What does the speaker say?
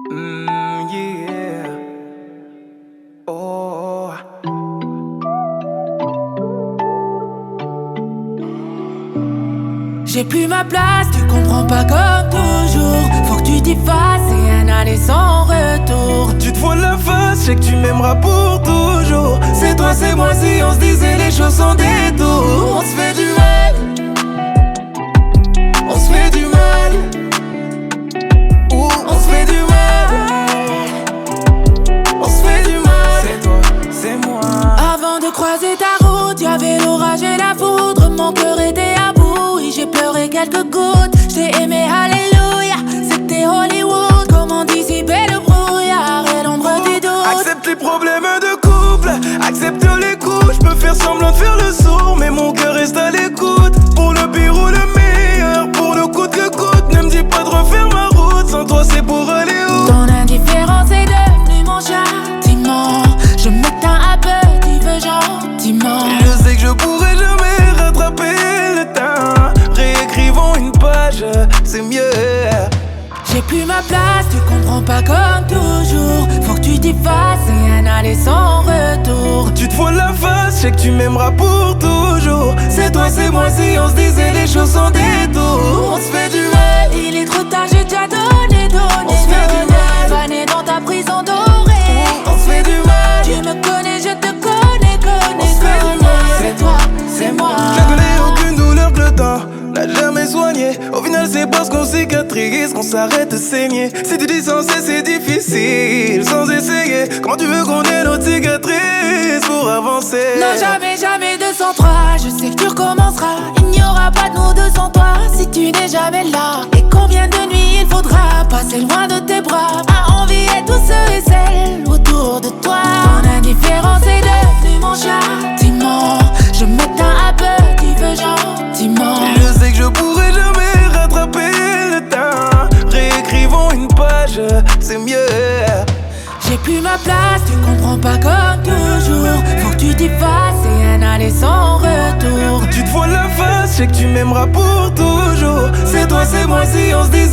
Yeah. Oh. J'ai plus ma place, tu comprends pas comme toujours. Faut que tu t'y fasses et un aller sans retour. Tu te voiles la face, je sais que tu m'aimeras pour toujours. C'est toi, c'est moi, si on se disait les choses sans détour. On se fait du mal. On se fait du mal. Ouh, on se fait du mal. On se fait du mal. C'est toi, c'est moi. Avant de croiser ta route, y'avait l'orage et la foudre. Mon cœur était à bout et j'ai pleuré quelques gouttes. J't'ai aimé, alléluia, c'était Hollywood. Comment dissiper le brouillard et l'ombre du doute. Accepte les problèmes de couple, accepte les coups. Je peux faire semblant de faire le sourd, mais mon cœur reste à l'écoute. Pour le pire ou le meilleur, pour le coûte que coûte. Ne me dis pas de refaire ma route, sans toi c'est pour aller où? Ton indifférence est devenue mon châtiment. Je m'éteins à petit feu gentiment. Je sais que je pourrais jamais rattraper le temps. Réécrivons une page, c'est mieux. J'ai plus ma place, tu comprends pas comme toujours. Faut que tu t'y fasses et un aller sans retour. Tu te voiles la face, je sais que tu m'aimeras pour toujours. C'est toi, c'est moi, si on se disait les choses sans détour. On se fait du mal. Il est trop tard, j'ai déjà donné. On se fait du mal. Fané dans ta prison dorée. On se fait du mal. Tu me connais, je te connais. On se fait du mal. C'est toi, c'est moi. Je connais aucune douleur que le temps n'a jamais soigné. Au final c'est parce qu'on cicatrise qu'on s'arrête de saigner. Si tu dis sans cesse c'est difficile sans essayer. Comment tu veux qu'on ait notre cicatrice pour avancer? Non, jamais 203. Je sais que tu recommenceras. Il n'y aura pas de nous deux sans toi si tu n'es jamais là. Et combien de nuits il faudra passer loin de tes bras à envier tous ceux et celles autour de toi. Ton indifférence est devenue mon châtiment. Je m'éteins à petit feu gentiment. Je sais que je pourrais jamais rattraper le temps. Réécrivons une page, c'est mieux. J'ai plus ma place, tu comprends pas comme toujours. Faut que tu t'y fasses et un aller sans retour. Tu te voiles la face, je sais que tu m'aimeras pour toujours. C'est toi, c'est moi, si on se dit